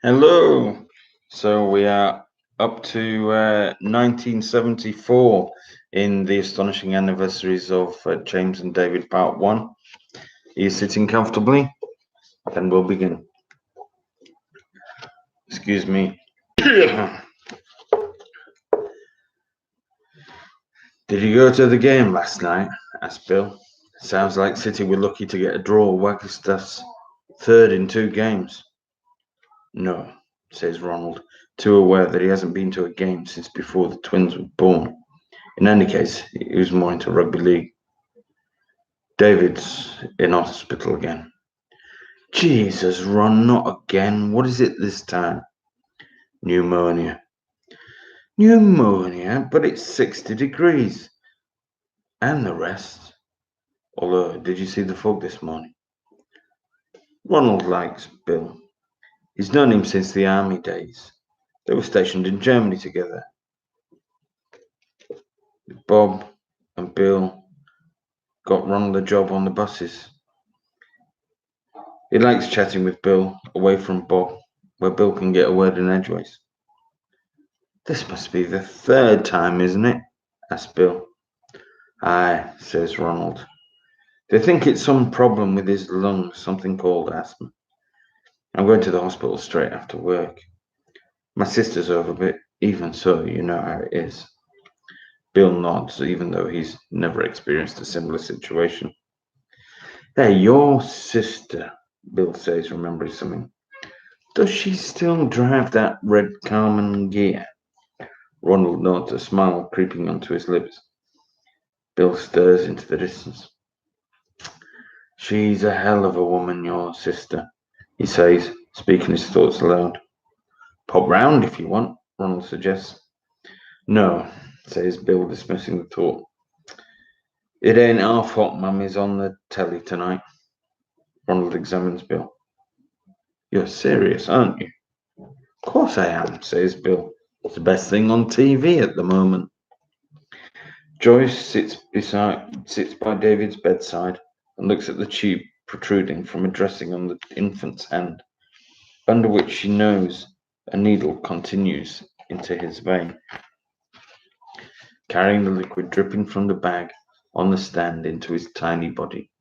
Hello. So we are up to 1974 in the astonishing anniversaries of James and David Part 1. Are you sitting comfortably? Then we'll begin. Excuse me. Did you go to the game last night? Asked Bill. Sounds like City were lucky to get a draw. Wagstaff's third in 2 games. No, says Ronald, too aware that he hasn't been to a game since before the twins were born. In any case, he was more into rugby league. David's in hospital again. Jesus, Ron, not again. What is it this time? Pneumonia. Pneumonia? But it's 60 degrees. And the rest. Although, did you see the fog this morning? Ronald likes Bill. He's known him since the army days. They were stationed in Germany together. Bob and Bill got Ronald a job on the buses. He likes chatting with Bill, away from Bob, where Bill can get a word in edgeways. This must be the third time, isn't it? Asked Bill. Aye, says Ronald. They think it's some problem with his lungs, something called asthma. I'm going to the hospital straight after work. My sister's over, but even so, you know how it is. Bill nods, even though he's never experienced a similar situation. Hey, your sister, Bill says, remembering something. Does she still drive that red Carmen gear? Ronald nods, a smile creeping onto his lips. Bill stares into the distance. She's a hell of a woman, your sister, he says, speaking his thoughts aloud. Pop round if you want, Ronald suggests. No, says Bill, dismissing the thought. It ain't our fault Mummy's on the telly tonight. Ronald examines Bill. You're serious, aren't you? Of course I am, says Bill. It's the best thing on TV at the moment. Joyce sits by David's bedside and looks at the tube protruding from a dressing on the infant's hand, under which she knows a needle continues into his vein, carrying the liquid dripping from the bag on the stand into his tiny body.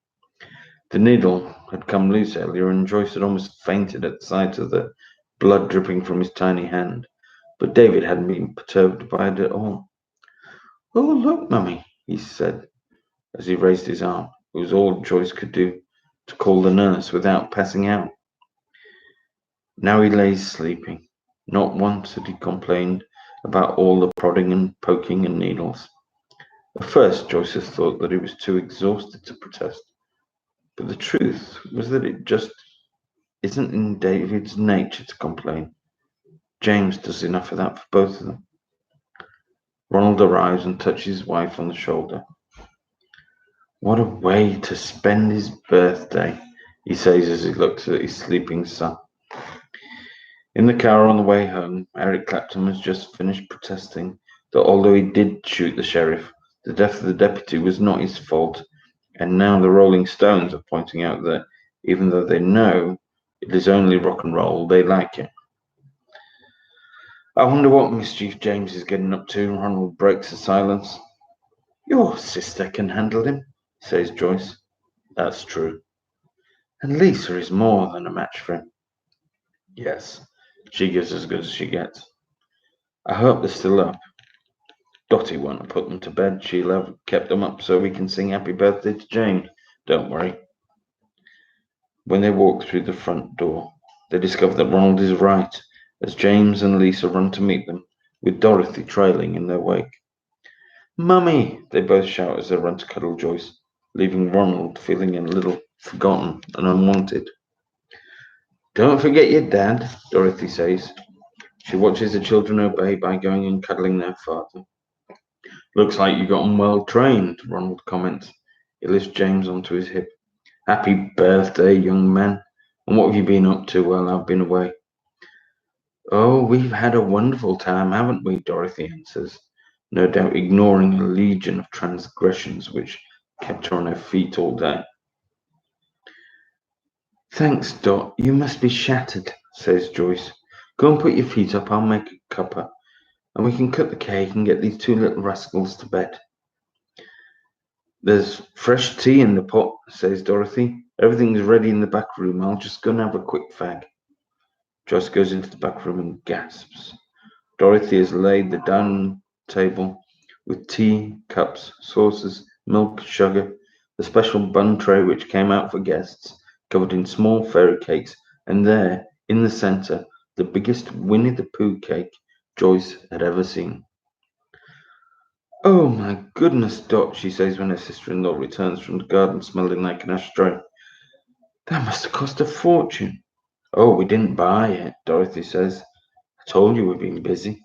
The needle had come loose earlier, and Joyce had almost fainted at the sight of the blood dripping from his tiny hand, but David hadn't been perturbed by it at all. Oh, look, Mummy, he said, as he raised his arm. It was all Joyce could do to call the nurse without passing out. Now he lay sleeping. Not once had he complained about all the prodding and poking and needles. At first, Joyce had thought that he was too exhausted to protest, but the truth was that it just isn't in David's nature to complain. James does enough of that for both of them. Ronald arrives and touches his wife on the shoulder. What a way to spend his birthday, he says as he looks at his sleeping son. In the car on the way home, Eric Clapton has just finished protesting that although he did shoot the sheriff, the death of the deputy was not his fault, and now the Rolling Stones are pointing out that even though they know it is only rock and roll, they like it. I wonder what mischief James is getting up to. Ronald breaks the silence. Your sister can handle him, says Joyce. That's true. And Lisa is more than a match for him. Yes, she gives as good as she gets. I hope they're still up. Dottie won't have put them to bed. She'll have kept them up so we can sing happy birthday to James. Don't worry. When they walk through the front door, they discover that Ronald is right, as James and Lisa run to meet them, with Dorothy trailing in their wake. Mummy! They both shout as they run to cuddle Joyce, leaving Ronald feeling a little forgotten and unwanted. Don't forget your dad, Dorothy says. She watches the children obey by going and cuddling their father. Looks like you got 'em well trained, Ronald comments. He lifts James onto his hip. Happy birthday, young man. And what have you been up to while I've been away? Oh, we've had a wonderful time, haven't we? Dorothy answers, no doubt ignoring a legion of transgressions which kept her on her feet all day. Thanks, Dot. You must be shattered, says Joyce. Go and put your feet up, I'll make a cuppa, and we can cut the cake and get these two little rascals to bed. There's fresh tea in the pot, says Dorothy. Everything's ready in the back room. I'll just go and have a quick fag. Joyce goes into the back room and gasps. Dorothy has laid the dining table with tea, cups, saucers, milk, sugar, the special bun tray which came out for guests, covered in small fairy cakes, and there, in the centre, the biggest Winnie the Pooh cake Joyce had ever seen. Oh my goodness, Dot, she says when her sister-in-law returns from the garden smelling like an ashtray. That must have cost a fortune. Oh, we didn't buy it, Dorothy says. I told you we've been busy.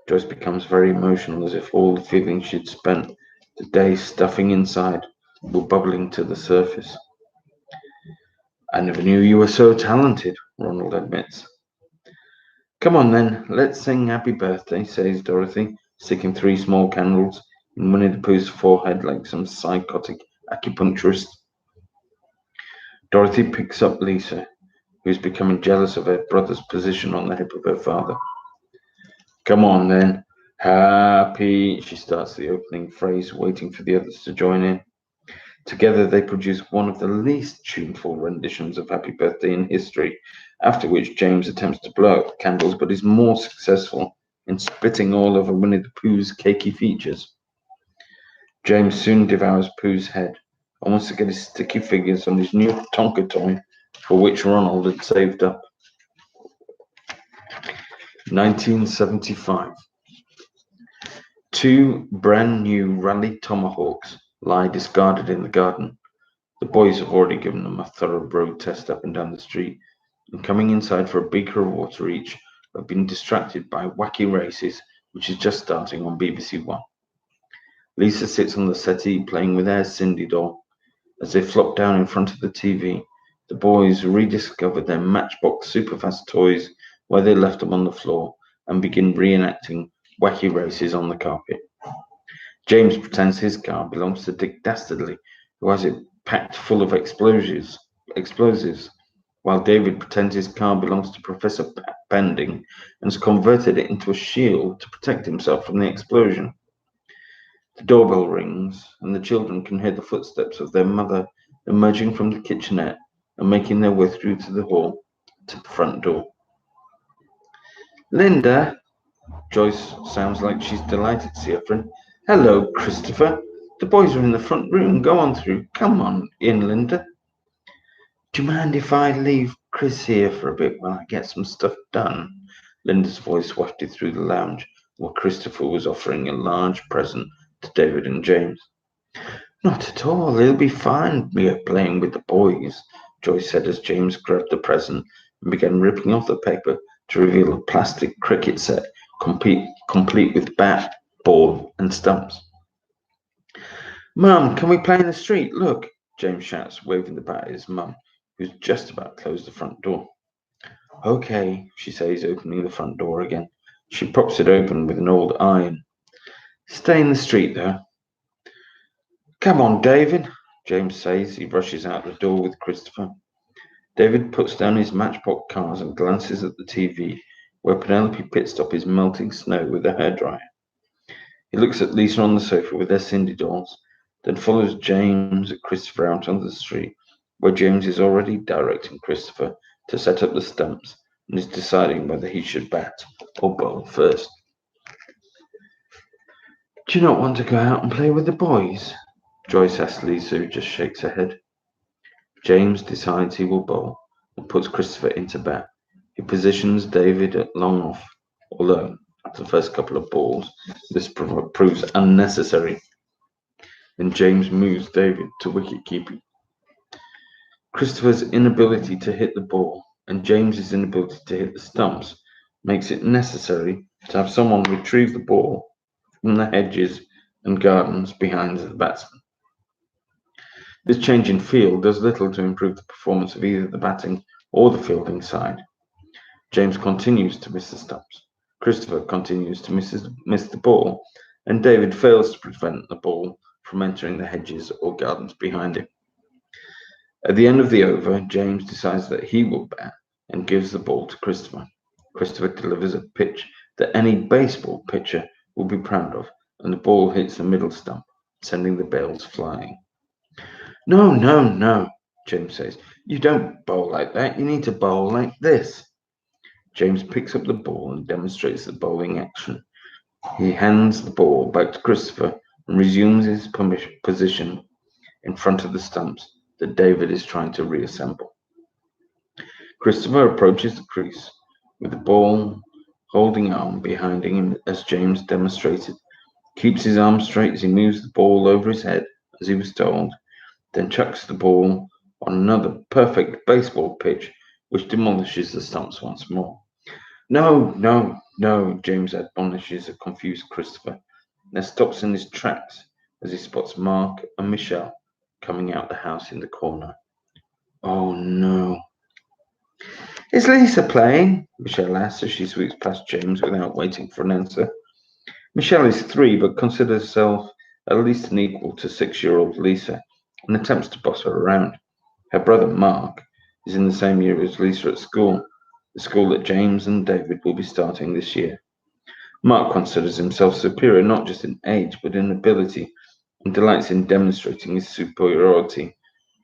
Joyce becomes very emotional as if all the feelings she'd spent the day stuffing inside were bubbling to the surface. I never knew you were so talented, Ronald admits. Come on then, let's sing happy birthday, says Dorothy, sticking three small candles in Winnie the Pooh's forehead like some psychotic acupuncturist. Dorothy picks up Lisa, who's becoming jealous of her brother's position on the hip of her father. Come on then, happy, she starts the opening phrase, waiting for the others to join in. Together they produce one of the least tuneful renditions of Happy Birthday in history, after which James attempts to blow out the candles but is more successful in spitting all over Winnie the Pooh's cakey features. James soon devours Pooh's head, almost to get his sticky fingers on his new Tonka toy, for which Ronald had saved up. 1975. Two brand new Raleigh Tomahawks lie discarded in the garden. The boys have already given them a thorough road test up and down the street, and coming inside for a beaker of water each, have been distracted by Wacky Races, which is just starting on BBC One. Lisa sits on the settee playing with Air's Cindy doll. As they flop down in front of the TV, the boys rediscover their Matchbox Superfast toys where they left them on the floor and begin reenacting Wacky Races on the carpet. James pretends his car belongs to Dick Dastardly, who has it packed full of explosives, while David pretends his car belongs to Professor Pending and has converted it into a shield to protect himself from the explosion. The doorbell rings, and the children can hear the footsteps of their mother emerging from the kitchenette and making their way through to the hall to the front door. Linda! Joyce sounds like she's delighted to see her friend. Hello, Christopher. The boys are in the front room. Go on through. Come on in, Linda. Do you mind if I leave Chris here for a bit while I get some stuff done? Linda's voice wafted through the lounge while Christopher was offering a large present to David and James. Not at all. He'll be fine playing with the boys, Joyce said as James grabbed the present and began ripping off the paper to reveal a plastic cricket set complete with bat, ball, and stumps. Mum, can we play in the street? Look, James shouts, waving the bat at his mum, who's just about to close the front door. Okay, she says, opening the front door again. She props it open with an old iron. Stay in the street, though. Come on, David, James says. He rushes out the door with Christopher. David puts down his Matchbox cars and glances at the TV, where Penelope Pitstop is melting snow with a hairdryer. He looks at Lisa on the sofa with their Cindy dolls, then follows James and Christopher out onto the street, where James is already directing Christopher to set up the stumps and is deciding whether he should bat or bowl first. Do you not want to go out and play with the boys? Joyce asks Lisa, who just shakes her head. James decides he will bowl and puts Christopher into bat. He positions David at long off, although after the first couple of balls, this proves unnecessary. Then James moves David to wicket keeping. Christopher's inability to hit the ball and James's inability to hit the stumps makes it necessary to have someone retrieve the ball from the hedges and gardens behind the batsman. This change in field does little to improve the performance of either the batting or the fielding side. James continues to miss the stumps. Christopher continues to miss the ball, and David fails to prevent the ball from entering the hedges or gardens behind him. At the end of the over, James decides that he will bat and gives the ball to Christopher. Christopher delivers a pitch that any baseball pitcher will be proud of, and the ball hits the middle stump, sending the bails flying. No, no, no, James says. You don't bowl like that. You need to bowl like this. James picks up the ball and demonstrates the bowling action. He hands the ball back to Christopher and resumes his position in front of the stumps that David is trying to reassemble. Christopher approaches the crease with the ball holding arm behind him as James demonstrated, keeps his arm straight as he moves the ball over his head as he was told, then chucks the ball on another perfect baseball pitch which demolishes the stumps once more. No, no, no, James admonishes a confused Christopher, then stops in his tracks as he spots Mark and Michelle coming out the house in the corner. Oh no. Is Lisa playing? Michelle asks as she sweeps past James without waiting for an answer. Michelle is 3 but considers herself at least an equal to 6-year-old Lisa and attempts to boss her around. Her brother Mark is in the same year as Lisa at school, the school that James and David will be starting this year. Mark considers himself superior not just in age but in ability and delights in demonstrating his superiority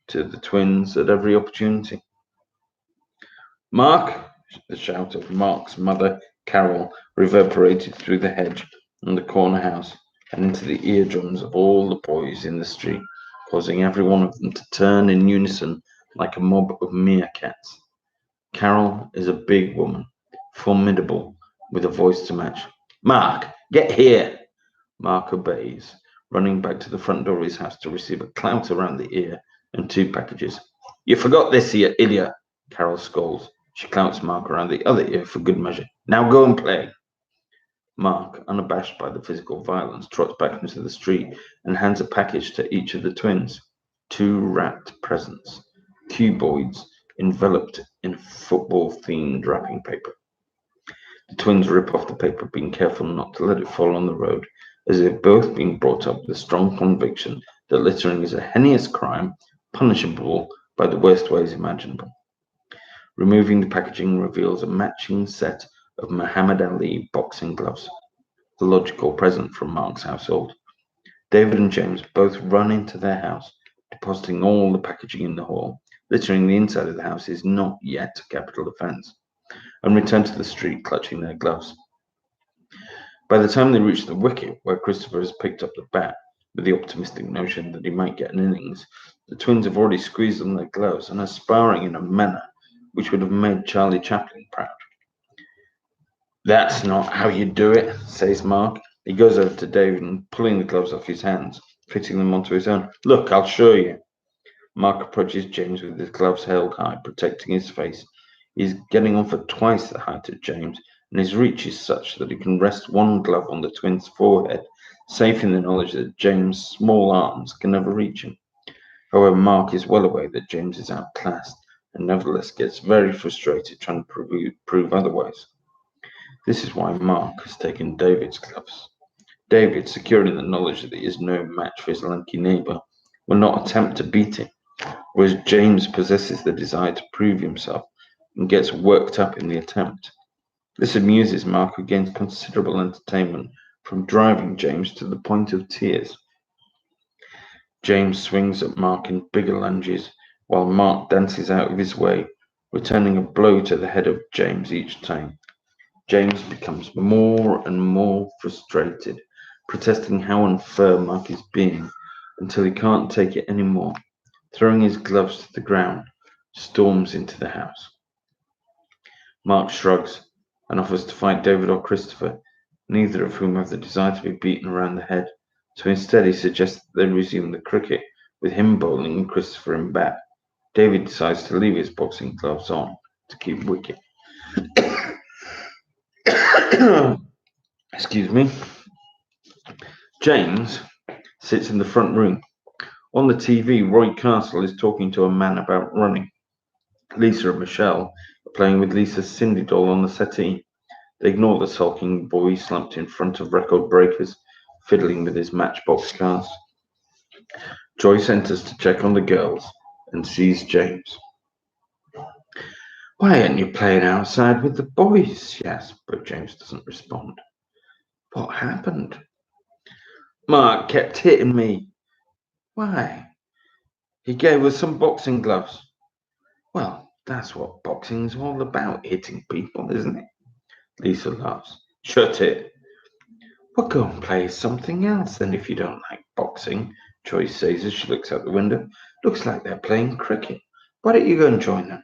to the twins at every opportunity. Mark! The shout of Mark's mother, Carol, reverberated through the hedge and the corner house and into the eardrums of all the boys in the street, causing every one of them to turn in unison like a mob of meerkats. Carol is a big woman, formidable, with a voice to match. Mark, get here! Mark obeys, running back to the front door of his house to receive a clout around the ear and 2 packages. You forgot this, you idiot! Carol scolds. She clouts Mark around the other ear for good measure. Now go and play! Mark, unabashed by the physical violence, trots back into the street and hands a package to each of the twins. 2 wrapped presents. Cuboids enveloped in football-themed wrapping paper. The twins rip off the paper, being careful not to let it fall on the road, as they've both been brought up with a strong conviction that littering is a heinous crime, punishable by the worst ways imaginable. Removing the packaging reveals a matching set of Muhammad Ali boxing gloves, the logical present from Mark's household. David and James both run into their house, depositing all the packaging in the hall. Littering the inside of the house is not yet a capital offence, and return to the street clutching their gloves. By the time they reach the wicket, where Christopher has picked up the bat with the optimistic notion that he might get an innings, the twins have already squeezed on their gloves and are sparring in a manner which would have made Charlie Chaplin proud. That's not how you do it, says Mark. He goes over to David and pulling the gloves off his hands, fitting them onto his own. Look, I'll show you. Mark approaches James with his gloves held high, protecting his face. He's getting on for twice the height of James, and his reach is such that he can rest one glove on the twin's forehead, safe in the knowledge that James' small arms can never reach him. However, Mark is well aware that James is outclassed, and nevertheless gets very frustrated trying to prove otherwise. This is why Mark has taken David's gloves. David, secure in the knowledge that he is no match for his lanky neighbour, will not attempt to beat him, whereas James possesses the desire to prove himself and gets worked up in the attempt. This amuses Mark, who gains considerable entertainment from driving James to the point of tears. James swings at Mark in bigger lunges, while Mark dances out of his way, returning a blow to the head of James each time. James becomes more and more frustrated, protesting how unfair Mark is being, until he can't take it any more. Throwing his gloves to the ground, storms into the house. Mark shrugs and offers to fight David or Christopher, neither of whom have the desire to be beaten around the head. So instead he suggests that they resume the cricket, with him bowling and Christopher in bat. David decides to leave his boxing gloves on to keep wicket. Excuse me. James sits in the front room. On the TV, Roy Castle is talking to a man about running. Lisa and Michelle are playing with Lisa's Cindy doll on the settee. They ignore the sulking boy slumped in front of record breakers, fiddling with his matchbox cars. Joyce enters to check on the girls and sees James. Why aren't you playing outside with the boys? She asks, but James doesn't respond. What happened? Mark kept hitting me. Why? He gave us some boxing gloves. Well, that's what boxing's all about, hitting people, isn't it? Lisa laughs. Shut it. We'll go and play something else then if you don't like boxing, Joyce says as she looks out the window. Looks like they're playing cricket. Why don't you go and join them?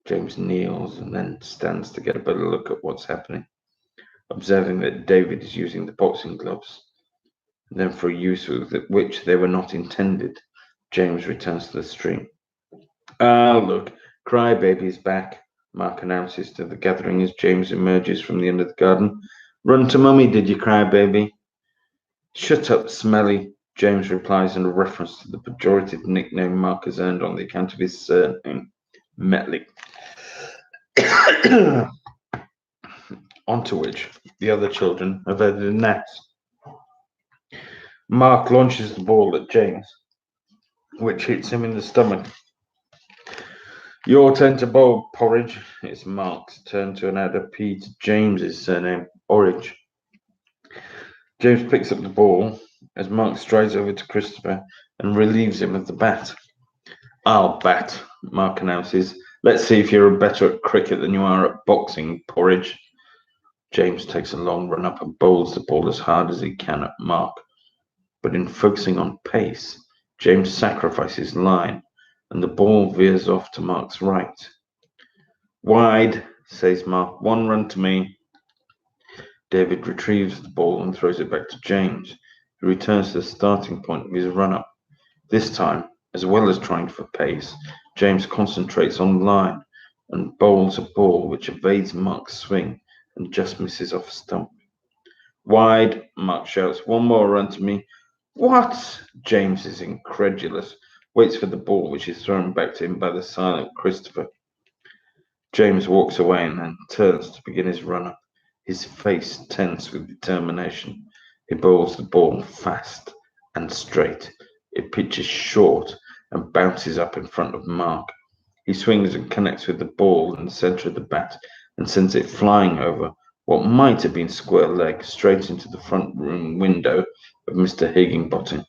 James kneels and then stands to get a better look at what's happening, observing that David is using the boxing gloves. And then, for a use with which they were not intended, James returns to the street. Ah, look, Crybaby's back, Mark announces to the gathering as James emerges from the end of the garden. Run to mummy, did you, Crybaby? Shut up, Smelly, James replies in a reference to the pejorative nickname Mark has earned on the account of his surname, Metley. Onto which the other children have added an axe. Mark launches the ball at James, which hits him in the stomach. Your turn to bowl, Porridge. It's Mark's turn to add a P to James's surname, Orridge. James picks up the ball as Mark strides over to Christopher and relieves him of the bat. I'll bat, Mark announces. Let's see if you're better at cricket than you are at boxing, Porridge. James takes a long run up and bowls the ball as hard as he can at Mark. But in focusing on pace, James sacrifices line and the ball veers off to Mark's right. Wide, says Mark. 1 run to me. David retrieves the ball and throws it back to James, who returns to the starting point of his run-up. This time, as well as trying for pace, James concentrates on line and bowls a ball which evades Mark's swing and just misses off a stump. Wide, Mark shouts. 1 more run to me. What? James is incredulous, waits for the ball which is thrown back to him by the silent Christopher. James walks away and then turns to begin his run-up, his face tense with determination. He bowls the ball fast and straight. It pitches short and bounces up in front of Mark. He swings and connects with the ball in the centre of the bat and sends it flying over what might have been square leg straight into the front room window of Mr. Higginbottom,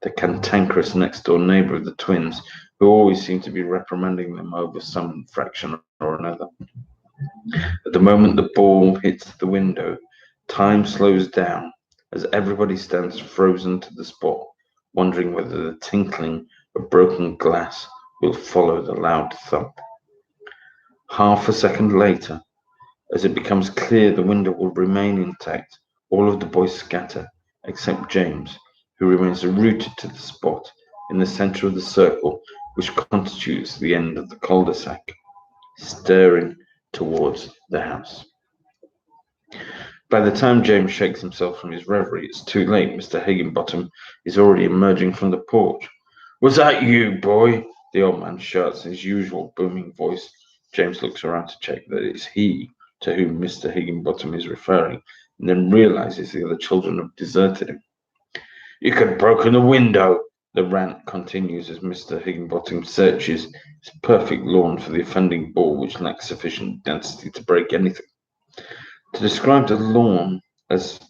the cantankerous next-door neighbour of the twins, who always seemed to be reprimanding them over some infraction or another. At the moment the ball hits the window, time slows down as everybody stands frozen to the spot, wondering whether the tinkling of broken glass will follow the loud thump. Half a second later, as it becomes clear the window will remain intact, all of the boys scatter, except James, who remains rooted to the spot in the centre of the circle which constitutes the end of the cul-de-sac, staring towards the house. By the time James shakes himself from his reverie, it's too late. Mr. Higginbottom is already emerging from the porch. Was that you, boy? The old man shouts in his usual booming voice. James looks around to check that it's he to whom Mr. Higginbottom is referring, and then realizes the other children have deserted him. You could have broken the window, the rant continues as Mr. Higginbottom searches his perfect lawn for the offending ball which lacks sufficient density to break anything. To describe the lawn as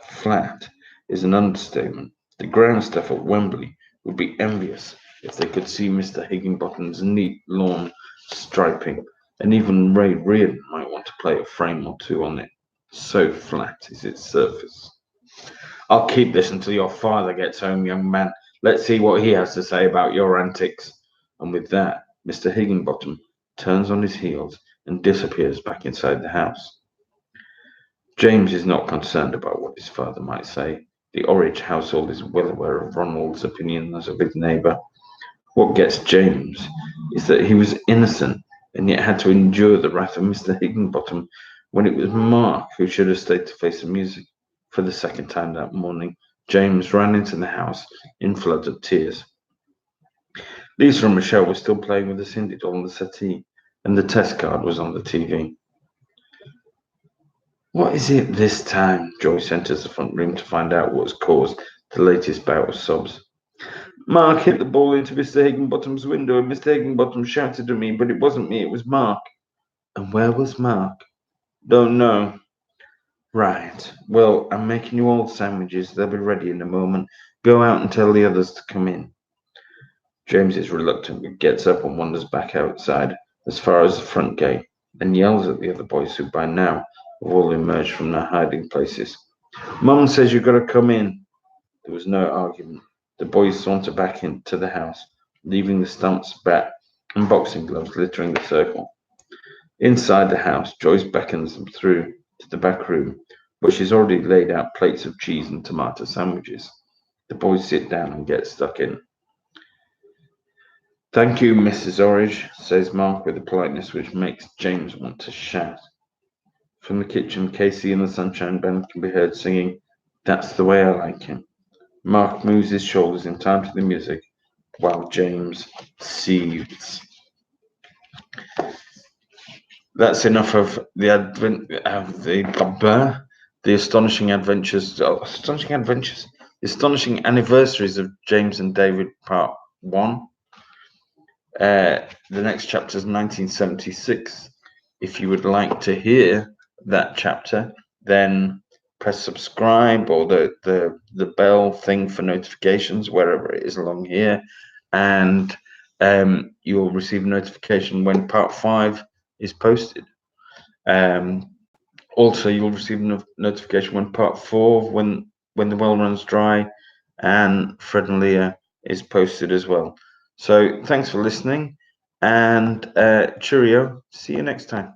flat is an understatement. The ground staff at Wembley would be envious if they could see Mr. Higginbottom's neat lawn striping, and even Ray Reardon might want to play a frame or two on it. So flat is its surface. I'll keep this until your father gets home, young man. Let's see what he has to say about your antics. And with that, Mr. Higginbottom turns on his heels and disappears back inside the house. James is not concerned about what his father might say. The Orridge household is well aware of Ronald's opinions of his neighbour. What gets James is that he was innocent and yet had to endure the wrath of Mr. Higginbottom when it was Mark who should have stayed to face the music. For the second time that morning, James ran into the house in floods of tears. Lisa and Michelle were still playing with the Cindy doll on the settee, and the test card was on the TV. What is it this time? Joyce enters the front room to find out what has caused the latest bout of sobs. Mark hit the ball into Mr. Higginbottom's window, and Mr. Higginbottom shouted at me, but it wasn't me, it was Mark. And where was Mark? Don't know. Right. Well, I'm making you all sandwiches. They'll be ready in a moment. Go out and tell the others to come in. James is reluctant, but gets up and wanders back outside as far as the front gate, and yells at the other boys who by now have all emerged from their hiding places. Mum says you've got to come in. There was no argument. The boys saunter back into the house, leaving the stumps, bat, and boxing gloves littering the circle. Inside the house, Joyce beckons them through to the back room, where she's already laid out plates of cheese and tomato sandwiches. The boys sit down and get stuck in. Thank you, Mrs. Orridge, says Mark with a politeness which makes James want to shout. From the kitchen, Casey and the Sunshine Band can be heard singing, That's the Way I Like Him. Mark moves his shoulders in time to the music, while James seethes. That's enough of the astonishing anniversaries of James and David, Part One. The next chapter is 1976. If you would like to hear that chapter, then press subscribe or the bell thing for notifications wherever it is along here, and you'll receive a notification when Part 5 is posted. Also, you'll receive a notification when Part 4, when the well runs dry, and Fred and Leah is posted as well. So thanks for listening, and cheerio. See you next time.